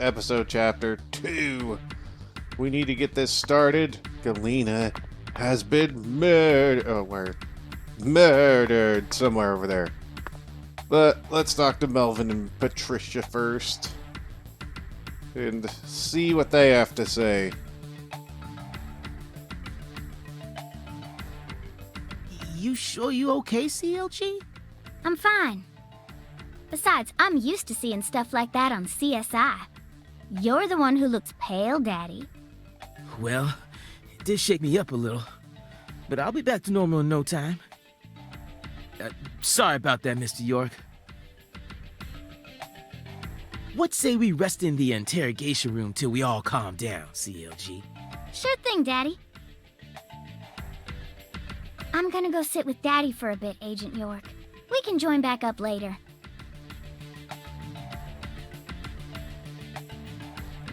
Episode chapter 2. We need to get this started. Galena has been murdered somewhere over there. But let's talk to Melvin and Patricia first and see what they have to say. You sure you okay, CLG? I'm fine. Besides, I'm used to seeing stuff like that on CSI. You're the one who looks pale, Daddy. Well, it did shake me up a little. But I'll be back to normal in no time. Sorry about that, Mr. York. What say we rest in the interrogation room till we all calm down, CLG? Sure thing, Daddy. I'm gonna go sit with Daddy for a bit, Agent York. We can join back up later.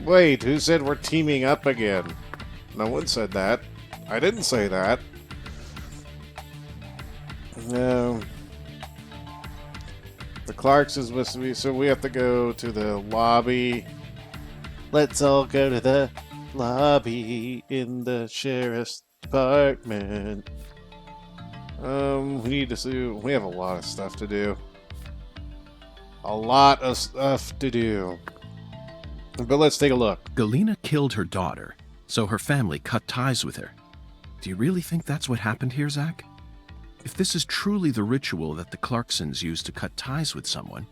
Wait, who said we're teaming up again? No one said that. I didn't say that. No. The Clarks is supposed to be, so we have to go to the lobby. Let's all go to the lobby in the sheriff's department. We need to see, we have a lot of stuff to do. A lot of stuff to do. But let's take a look. Galena killed her daughter, so her family cut ties with her. Do you really think that's what happened here, Zach? If this is truly the ritual that the Clarksons use to cut ties with someone,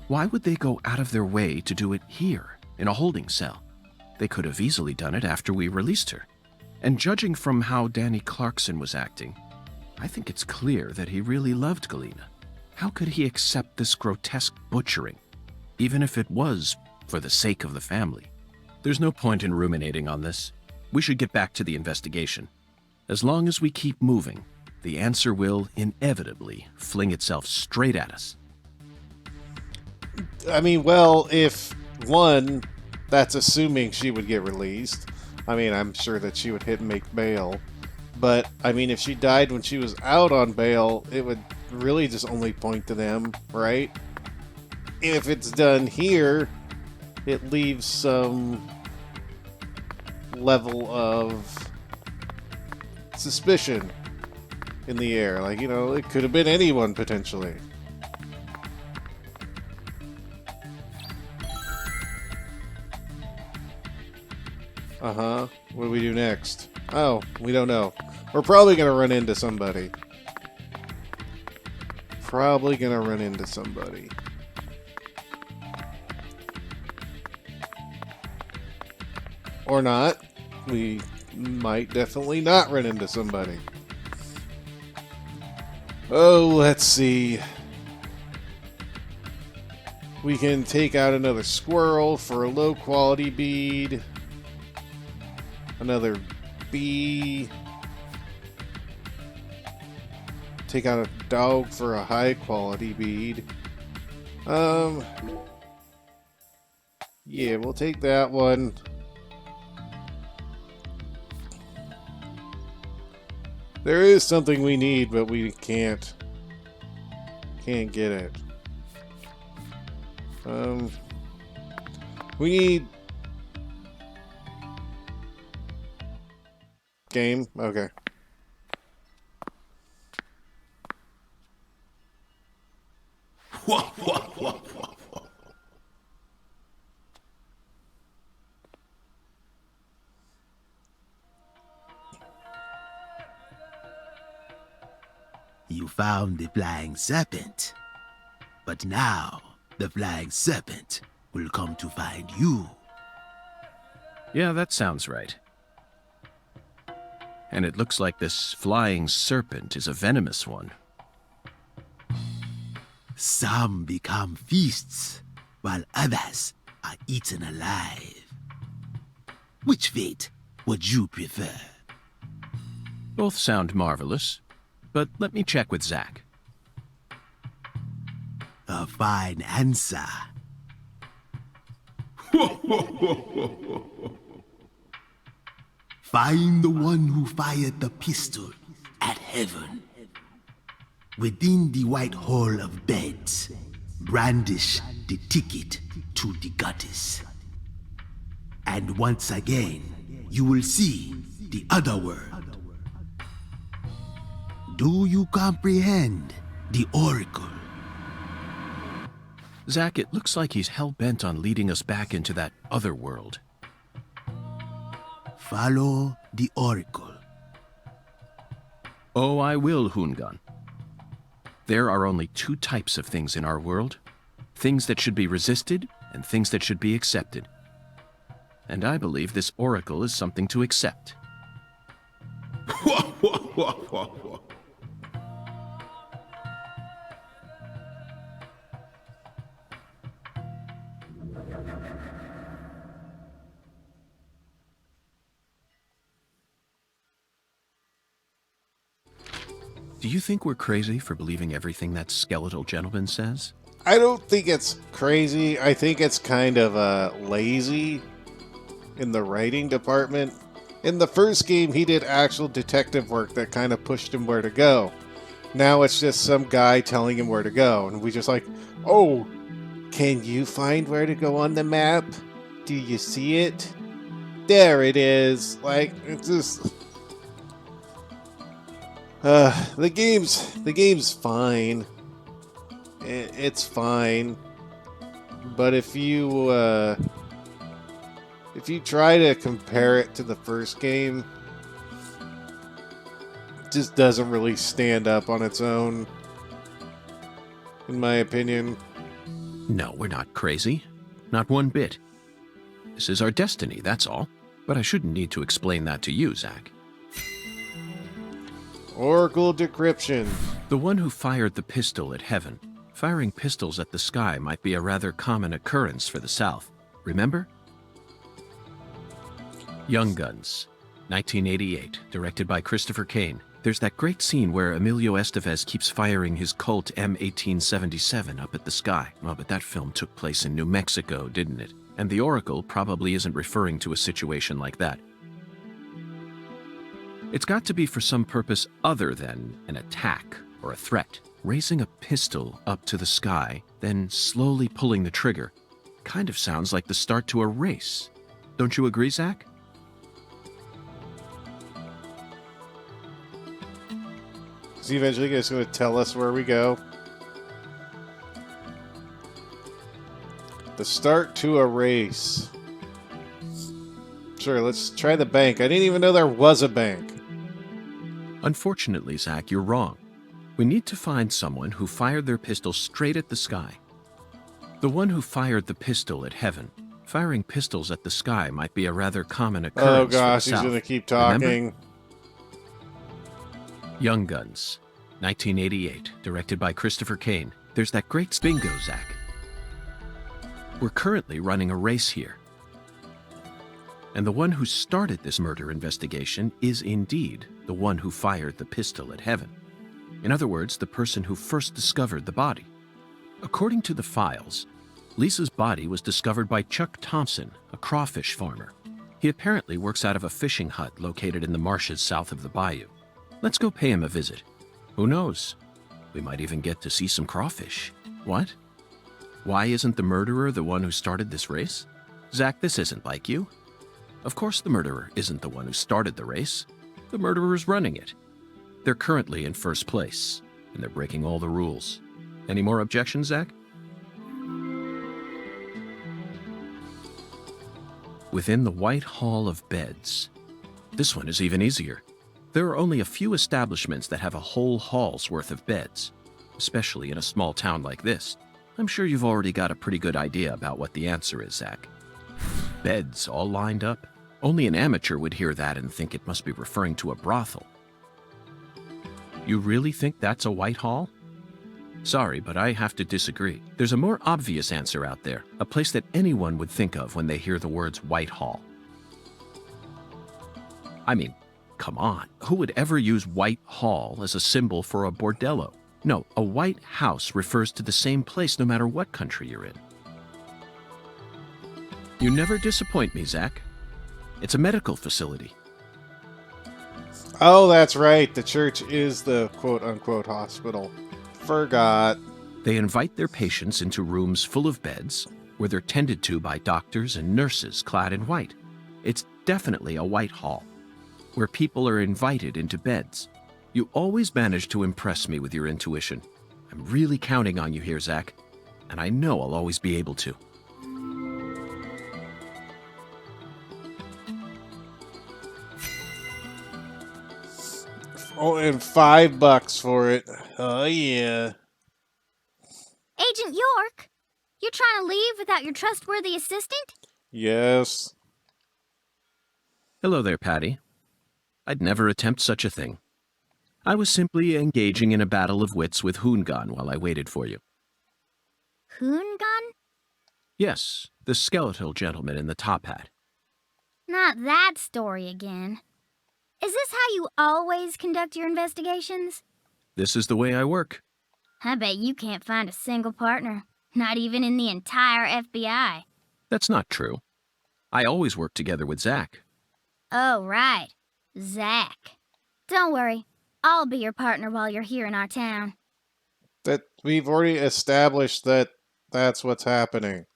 why would they go out of their way to do it here, in a holding cell? They could have easily done it after we released her. And judging from how Danny Clarkson was acting, I think it's clear that he really loved Galena. How could he accept this grotesque butchering, even if it was for the sake of the family? There's no point in ruminating on this. We should get back to the investigation. As long as we keep moving, the answer will inevitably fling itself straight at us. I mean, well, if one, that's assuming she would get released. I mean, I'm sure that she would hit and make bail. But, I mean, if she died when she was out on bail, it would really just only point to them, right? If it's done here, it leaves some level of suspicion in the air. Like, you know, it could have been anyone, potentially. Uh-huh. What do we do next? Oh, we don't know. We're probably gonna run into somebody. Or not. We might definitely not run into somebody. Oh, let's see. We can take out another squirrel for a low quality bead. Another bee. Take out a dog for a high quality bead. Yeah, we'll take that one. There is something we need, but we can't get it. We need game. Okay. You found the flying serpent. But now, the flying serpent will come to find you. Yeah, that sounds right. And it looks like this flying serpent is a venomous one. Some become feasts, while others are eaten alive. Which fate would you prefer? Both sound marvelous, but let me check with Zach. A fine answer. Find the one who fired the pistol at heaven. Within the white hall of beds, brandish the ticket to the goddess. And once again, you will see the other world. Do you comprehend the oracle? Zack, it looks like he's hell-bent on leading us back into that other world. Follow the oracle. Oh, I will, Hungan. There are only two types of things in our world. Things that should be resisted and things that should be accepted. And I believe this oracle is something to accept. Do you think we're crazy for believing everything that skeletal gentleman says? I don't think it's crazy. I think it's kind of lazy in the writing department. In the first game, he did actual detective work that kind of pushed him where to go. Now it's just some guy telling him where to go. And we just like, oh, can you find where to go on the map? Do you see it? There it is. Like, it's just... the game's fine. It's fine. But if you try to compare it to the first game, it just doesn't really stand up on its own, in my opinion. No, we're not crazy. Not one bit. This is our destiny, that's all. But I shouldn't need to explain that to you, Zack. Oracle decryption. The one who fired the pistol at heaven. Firing pistols at the sky might be a rather common occurrence for the South. Remember? Young Guns, 1988, directed by Christopher Kane. There's that great scene where Emilio Estevez keeps firing his Colt M1877 up at the sky. Oh, but that film took place in New Mexico, didn't it? And the Oracle probably isn't referring to a situation like that. It's got to be for some purpose other than an attack or a threat. Raising a pistol up to the sky, then slowly pulling the trigger, kind of sounds like the start to a race. Don't you agree, Zack? Is he eventually just going to tell us where we go? The start to a race. Sure, let's try the bank. I didn't even know there was a bank. Unfortunately, Zack, you're wrong. We need to find someone who fired their pistol straight at the sky. The one who fired the pistol at heaven. Firing pistols at the sky might be a rather common occurrence. Oh gosh, for the he's South. going to keep talking. Remember? Young Guns, 1988, directed by Christopher Kane. There's that great bingo, Zack. We're currently running a race here. And the one who started this murder investigation is indeed the one who fired the pistol at heaven. In other words, the person who first discovered the body. According to the files, Lisa's body was discovered by Chuck Thompson, a crawfish farmer. He apparently works out of a fishing hut located in the marshes south of the bayou. Let's go pay him a visit. Who knows? We might even get to see some crawfish. What? Why isn't the murderer the one who started this race? Zack, this isn't like you. Of course the murderer isn't the one who started the race. The murderer's running it. They're currently in first place, and they're breaking all the rules. Any more objections, Zack? Within the White Hall of Beds. This one is even easier. There are only a few establishments that have a whole hall's worth of beds, especially in a small town like this. I'm sure you've already got a pretty good idea about what the answer is, Zack. Beds all lined up. Only an amateur would hear that and think it must be referring to a brothel. You really think that's a White Hall? Sorry, but I have to disagree. There's a more obvious answer out there, a place that anyone would think of when they hear the words White Hall. I mean, come on, who would ever use White Hall as a symbol for a bordello? No, a White House refers to the same place no matter what country you're in. You never disappoint me, Zack. It's a medical facility. Oh, that's right. The church is the quote-unquote hospital. Forgot. They invite their patients into rooms full of beds where they're tended to by doctors and nurses clad in white. It's definitely a white hall, where people are invited into beds. You always manage to impress me with your intuition. I'm really counting on you here, Zach, and I know I'll always be able to. Oh, and $5 for it. Oh, yeah. Agent York, you're trying to leave without your trustworthy assistant? Yes. Hello there, Patty. I'd never attempt such a thing. I was simply engaging in a battle of wits with Hoongan while I waited for you. Hoongan? Yes, the skeletal gentleman in the top hat. Not that story again. Is this how you always conduct your investigations? This is the way I work. I bet you can't find a single partner, not even in the entire FBI. That's not true. I always work together with Zach. Oh, right. Zach. Don't worry. I'll be your partner while you're here in our town. That we've already established that that's what's happening.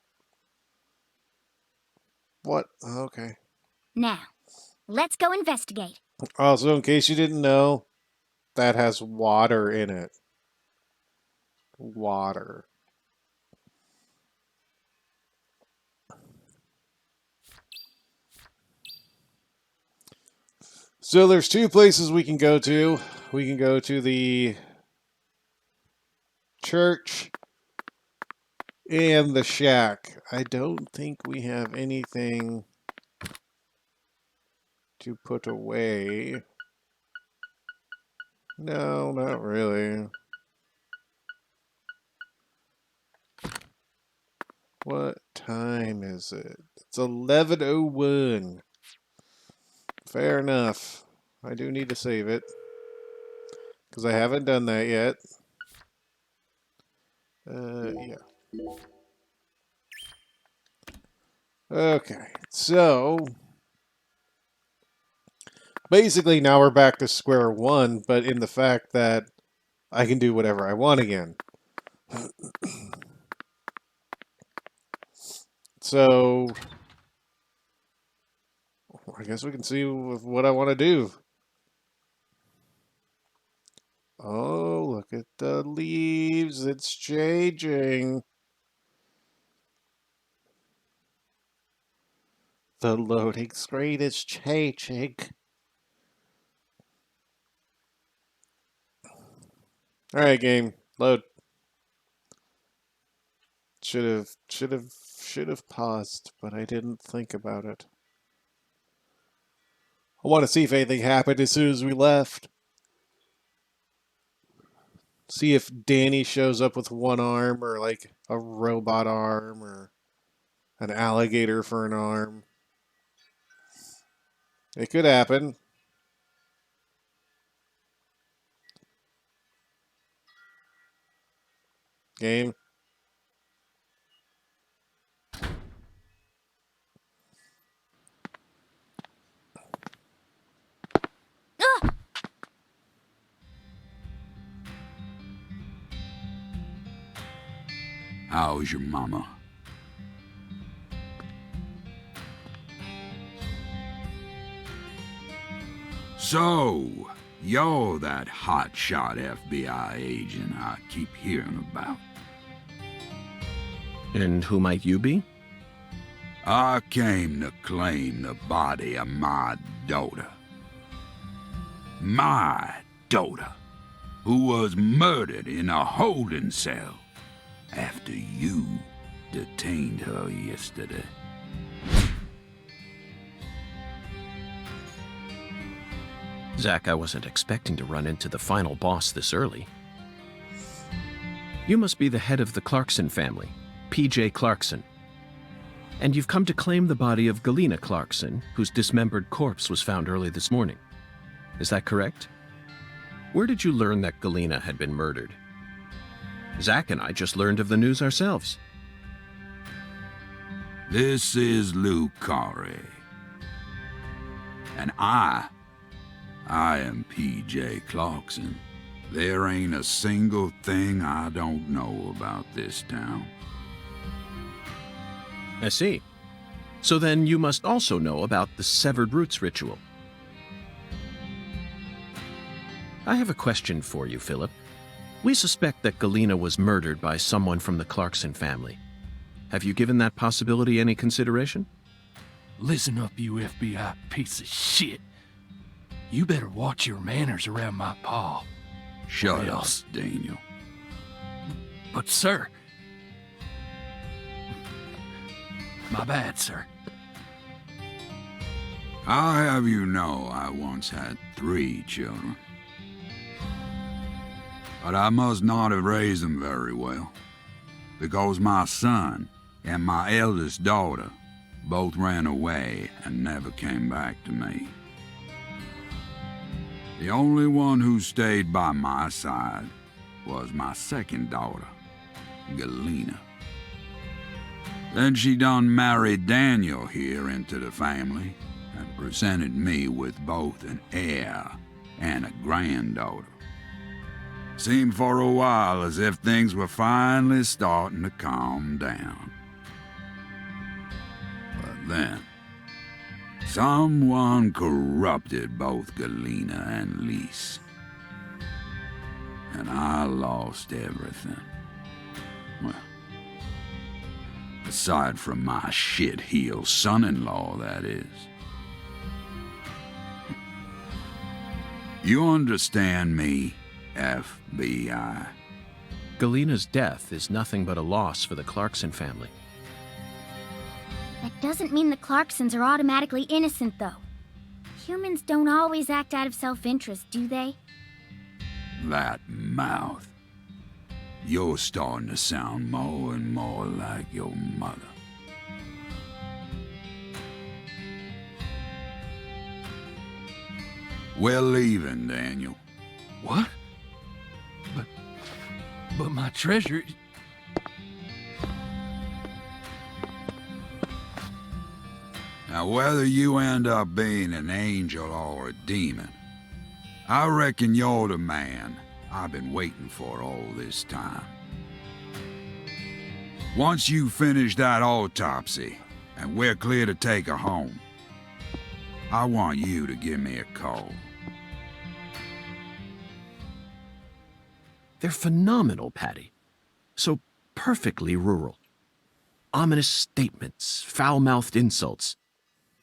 What? Okay. Now, let's go investigate. Also, in case you didn't know, that has water in it. Water. So there's two places we can go to. We can go to the church and the shack. I don't think we have anything to put away. No, not really. What time is it? It's 11:01. Fair enough. I do need to save it, because I haven't done that yet. Yeah. Okay, so basically now we're back to square one, but in the fact that I can do whatever I want again. So I guess we can see what I want to do. Oh, look at the leaves. It's changing. The loading screen is changing. Alright, game. Load. Should have paused, but I didn't think about it. I want to see if anything happened as soon as we left. See if Danny shows up with one arm, or like a robot arm, or an alligator for an arm. It could happen. Game. How's your mama? So, you're that hotshot FBI agent I keep hearing about. And who might you be? I came to claim the body of my daughter. My daughter, who was murdered in a holding cell after you detained her yesterday. Zach, I wasn't expecting to run into the final boss this early. You must be the head of the Clarkson family, P.J. Clarkson. And you've come to claim the body of Galena Clarkson, whose dismembered corpse was found early this morning. Is that correct? Where did you learn that Galena had been murdered? Zach and I just learned of the news ourselves. This is Lou Corey. And I am P.J. Clarkson. There ain't a single thing I don't know about this town. I see. So then you must also know about the Severed Roots ritual. I have a question for you, Philip. We suspect that Galena was murdered by someone from the Clarkson family. Have you given that possibility any consideration? Listen up, you FBI piece of shit. You better watch your manners around my pa. Shut Well, up, Daniel. But, sir... My bad, sir. I'll have you know I once had 3 children. But I must not have raised them very well, because my son and my eldest daughter both ran away and never came back to me. The only one who stayed by my side was my second daughter, Galena. Then she done married Daniel here into the family and presented me with both an heir and a granddaughter. Seemed for a while as if things were finally starting to calm down. But then, someone corrupted both Galena and Lise. And I lost everything. Well, aside from my shit-heel son-in-law, that is. You understand me, FBI? Galena's death is nothing but a loss for the Clarkson family. That doesn't mean the Clarksons are automatically innocent, though. Humans don't always act out of self-interest, do they? That mouth. You're starting to sound more and more like your mother. We're leaving, Daniel. What? But my treasure... Now, whether you end up being an angel or a demon, I reckon you're the man I've been waiting for all this time. Once you finish that autopsy, and we're clear to take her home, I want you to give me a call. They're phenomenal, Patty. So perfectly rural. Ominous statements, foul-mouthed insults.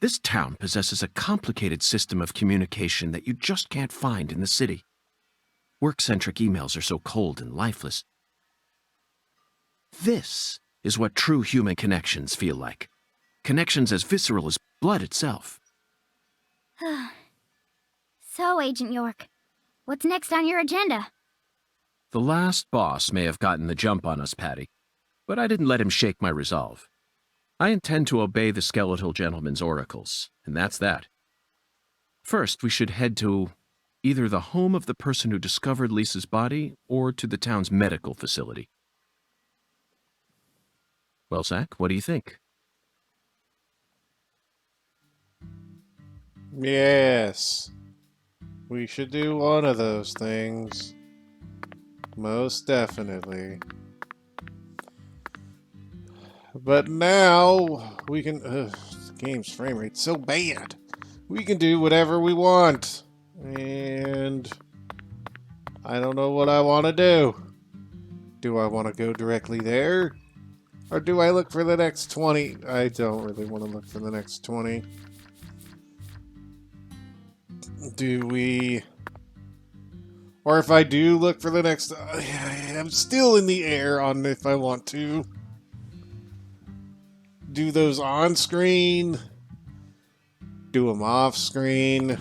This town possesses a complicated system of communication that you just can't find in the city. Work-centric emails are so cold and lifeless. This is what true human connections feel like. Connections as visceral as blood itself. So, Agent York, what's next on your agenda? The last boss may have gotten the jump on us, Patty, but I didn't let him shake my resolve. I intend to obey the skeletal gentleman's oracles, and that's that. First, we should head to either the home of the person who discovered Lisa's body or to the town's medical facility. Well, Zach, what do you think? Yes. We should do one of those things. Most definitely. But now, we can... the game's frame rate's so bad. We can do whatever we want. And... I don't know what I want to do. Do I want to go directly there? Or do I look for the next 20? I don't really want to look for the next 20. Do we... Or if I do look for the next... I'm still in the air on if I want to do those on screen, do them off screen,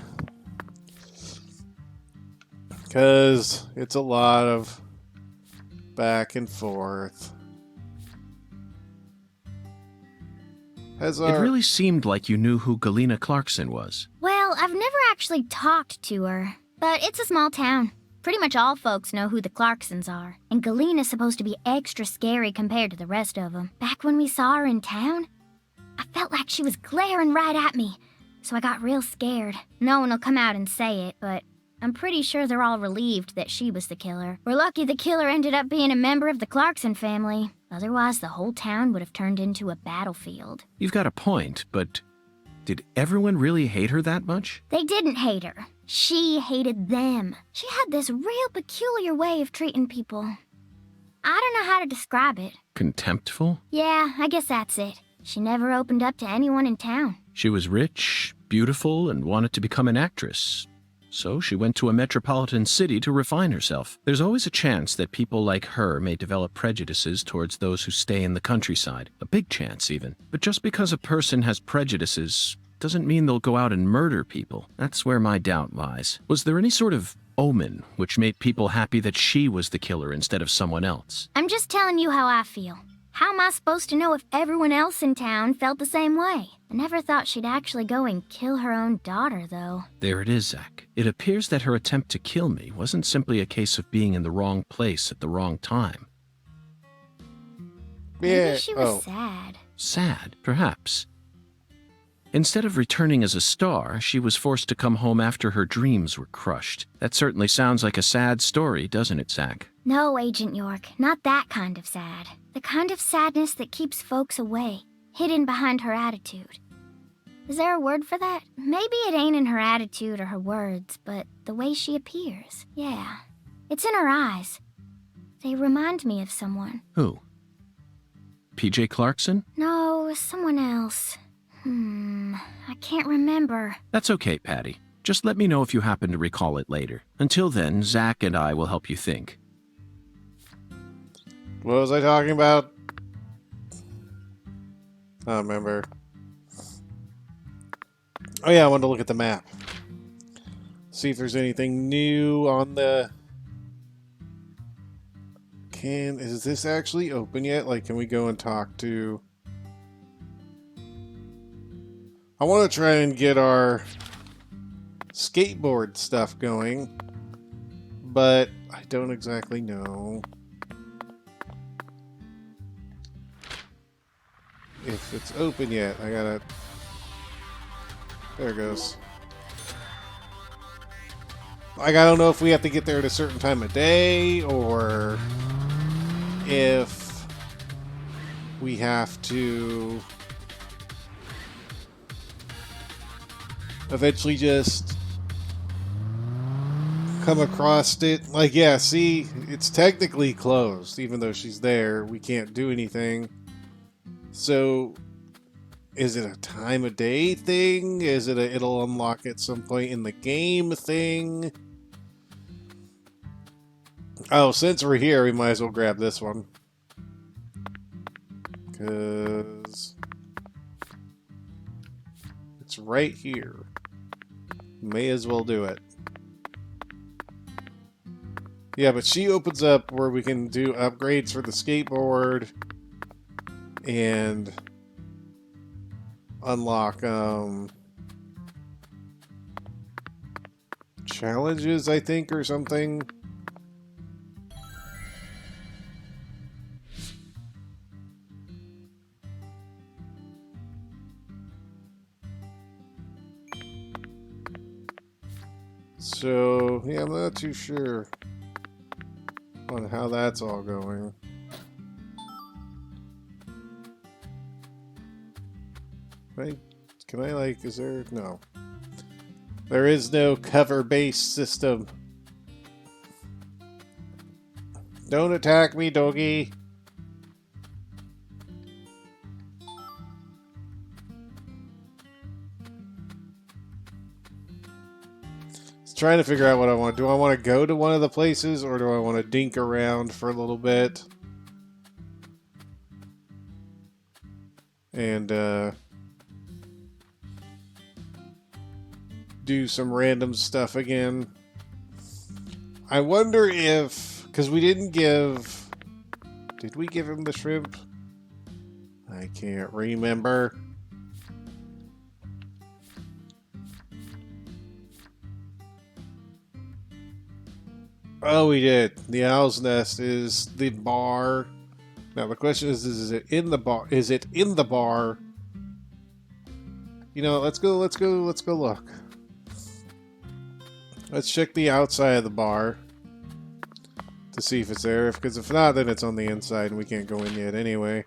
because it's a lot of back and forth. It really seemed like you knew who Galena Clarkson was. Well, I've never actually talked to her, but it's a small town. Pretty much all folks know who the Clarksons are, and Galena's supposed to be extra scary compared to the rest of them. Back when we saw her in town, I felt like she was glaring right at me, so I got real scared. No one will come out and say it, but I'm pretty sure they're all relieved that she was the killer. We're lucky the killer ended up being a member of the Clarkson family. Otherwise, the whole town would have turned into a battlefield. You've got a point, but did everyone really hate her that much? They didn't hate her. She hated them. She had this real peculiar way of treating people. I don't know how to describe it. Contemptful? Yeah, I guess that's it. She never opened up to anyone in town. She was rich, beautiful, and wanted to become an actress. So she went to a metropolitan city to refine herself. There's always a chance that people like her may develop prejudices towards those who stay in the countryside. A big chance, even. But just because a person has prejudices doesn't mean they'll go out and murder people. That's where my doubt lies. Was there any sort of omen which made people happy that she was the killer instead of someone else? I'm just telling you how I feel. How am I supposed to know if everyone else in town felt the same way? I never thought she'd actually go and kill her own daughter, though. There it is, Zach. It appears that her attempt to kill me wasn't simply a case of being in the wrong place at the wrong time. Maybe she was sad. Sad, perhaps. Instead of returning as a star, she was forced to come home after her dreams were crushed. That certainly sounds like a sad story, doesn't it, Zach? No, Agent York, not that kind of sad. The kind of sadness that keeps folks away, hidden behind her attitude. Is there a word for that? Maybe it ain't in her attitude or her words, but the way she appears. Yeah, it's in her eyes. They remind me of someone. Who? P.J. Clarkson? No, someone else. I can't remember. That's okay, Patty. Just let me know if you happen to recall it later. Until then, Zach and I will help you think. What was I talking about? I don't remember. Oh yeah, I wanted to look at the map. See if there's anything new on the... Is this actually open yet? Like, can we go and talk to... I want to try and get our skateboard stuff going, but I don't exactly know if it's open yet. I gotta... There it goes. Like, I don't know if we have to get there at a certain time of day, or if we have to eventually just come across it. Like, yeah, see, it's technically closed, even though she's there. We can't do anything. So, is it a time of day thing? Is it a it'll unlock at some point in the game thing? Oh, since we're here, we might as well grab this one. Because it's right here. May as well do it. Yeah, but she opens up where we can do upgrades for the skateboard and unlock challenges, I think, or something. So, yeah, I'm not too sure on how that's all going. Can I, like, is there? No. There is no cover-based system. Don't attack me, doggy. Trying to figure out what I want. Do I want to go to one of the places, or do I want to dink around for a little bit and do some random stuff again? I wonder if, because we didn't give, did we give him the shrimp? I can't remember. Oh, we did. The Owl's Nest is the bar. Now the question is it in the bar? Is it in the bar? You know, let's go look. Let's check the outside of the bar to see if it's there. Because if not, then it's on the inside and we can't go in yet anyway.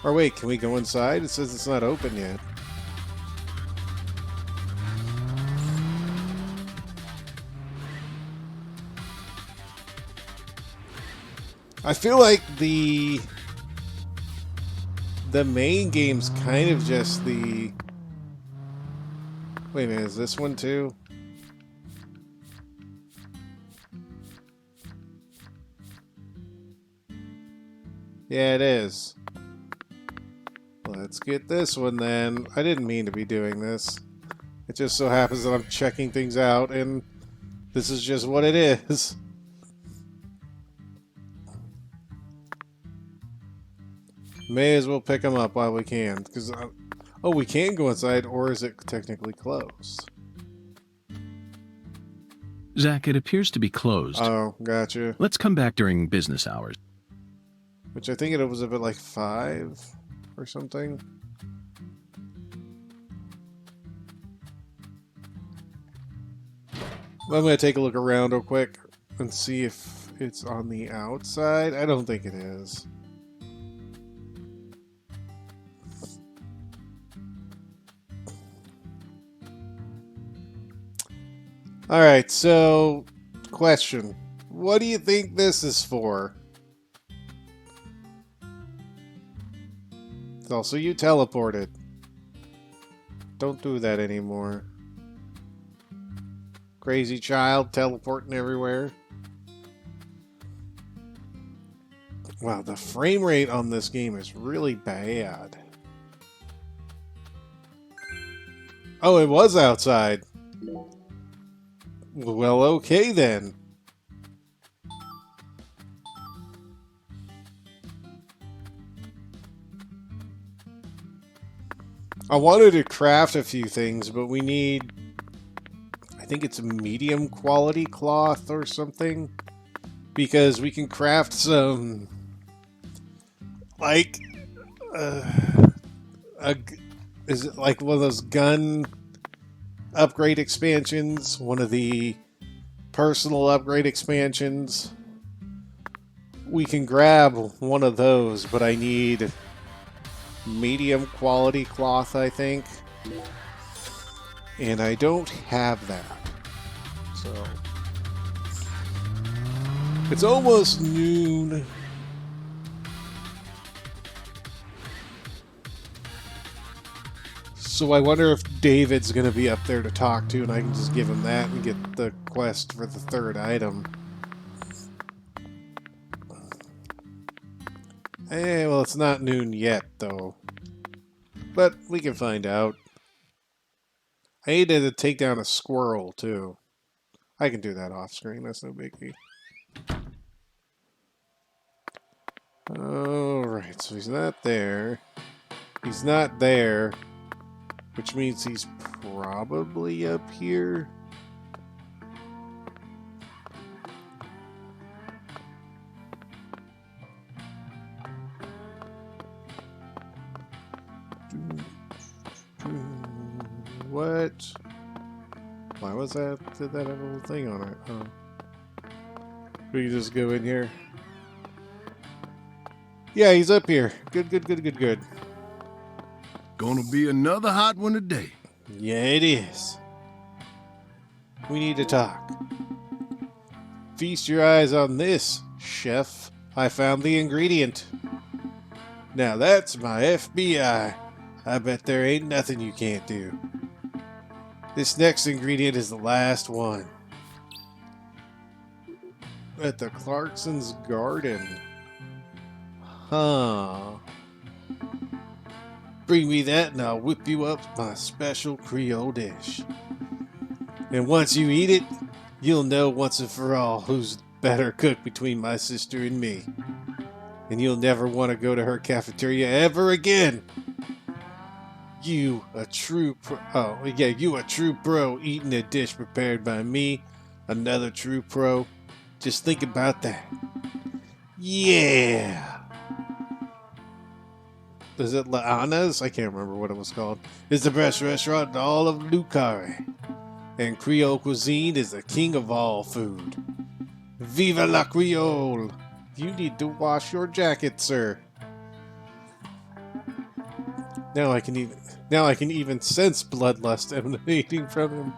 Or wait, can we go inside? It says it's not open yet. I feel like the main game's kind of just the... Wait a minute, is this one too? Yeah, it is. Let's get this one then. I didn't mean to be doing this. It just so happens that I'm checking things out and this is just what it is. May as well pick them up while we can. Because, oh, we can go inside, or is it technically closed? Zach, it appears to be closed. Oh, gotcha. Let's come back during business hours. Which I think it was a bit like 5 or something. I'm going to take a look around real quick and see if it's on the outside. I don't think it is. Alright, so, question. What do you think this is for? Also, you teleported. Don't do that anymore. Crazy child teleporting everywhere. Wow, the frame rate on this game is really bad. Oh, it was outside. Well, okay then. I wanted to craft a few things, but we need... I think it's a medium quality cloth or something. Because we can craft some... Like... is it like one of those gun... upgrade expansions, one of the personal upgrade expansions. We can grab one of those, but I need medium quality cloth, I think. And I don't have that. So it's almost noon. So I wonder if David's going to be up there to talk to, and I can just give him that and get the quest for the third item. Well, it's not noon yet, though. But we can find out. I needed to take down a squirrel, too. I can do that off screen, that's no biggie. Alright, so he's not there. He's not there. Which means he's probably up here. What? Why was that? Did that have a little thing on it? Oh. We can just go in here. Yeah, he's up here. Good, good, good, good, good. Gonna be another hot one today. Yeah, it is. We need to talk. Feast your eyes on this, chef. I found the ingredient. Now that's my FBI. I bet there ain't nothing you can't do. This next ingredient is the last one. At the Clarkson's garden. Huh. Bring me that and I'll whip you up my special Creole dish. And once you eat it, you'll know once and for all who's better cook between my sister and me. And you'll never want to go to her cafeteria ever again. You a true pro eating a dish prepared by me, another true pro. Just think about that. Yeah. is it La Anna's? I can't remember what it was called. Is the best restaurant in all of Lucare. And Creole cuisine is the king of all food. Viva la Creole! You need to wash your jacket, sir. Now I can even sense bloodlust emanating from him.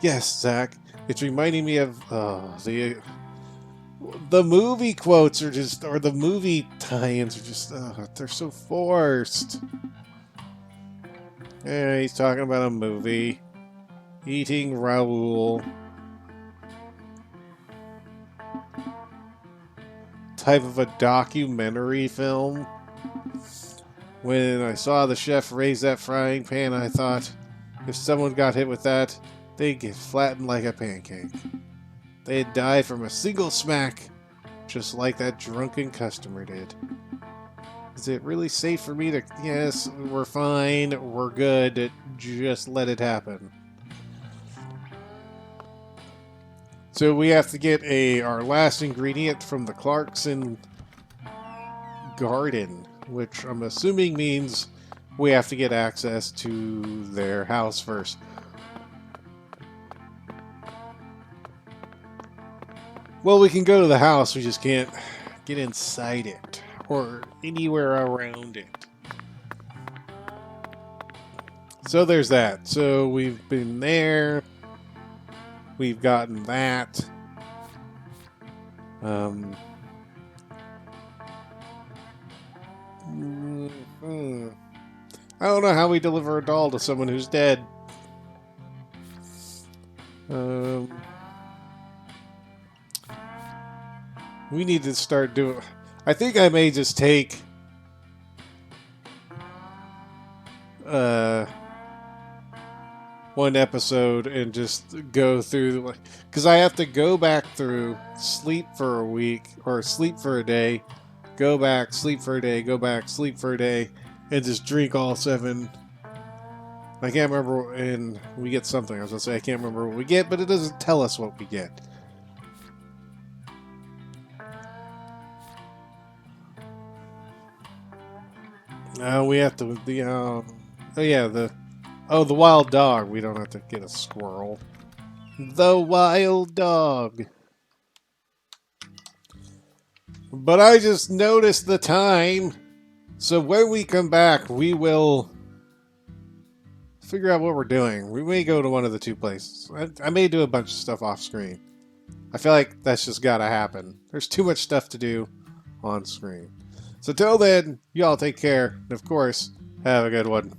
Yes, Zach. It's reminding me of the movie quotes are just, or the movie tie-ins are just, they're so forced. Yeah, he's talking about a movie. Eating Raoul. Type of a documentary film. When I saw the chef raise that frying pan, I thought, if someone got hit with that, they'd get flattened like a pancake. They'd die from a single smack, just like that drunken customer did. Is it really safe for me to... Yes, we're fine, we're good, just let it happen. So we have to get our last ingredient from the Clarkson garden, which I'm assuming means we have to get access to their house first. Well, we can go to the house, we just can't get inside it or anywhere around it. So there's that. So we've been there. We've gotten that. I don't know how we deliver a doll to someone who's dead. We need to start doing... I think I may just take... one episode and just go through, because I have to go back through, sleep for a week or sleep for a day, go back, sleep for a day, go back, sleep for a day, and just drink all 7. I can't remember, and we get something. I was gonna say I can't remember what we get, but it doesn't tell us what we get. We have to the wild dog. We don't have to get a squirrel. The wild dog. But I just noticed the time. So when we come back, we will figure out what we're doing. We may go to one of the 2 places. I may do a bunch of stuff off screen. I feel like that's just gotta happen. There's too much stuff to do on screen. So till then, y'all take care. And of course, have a good one.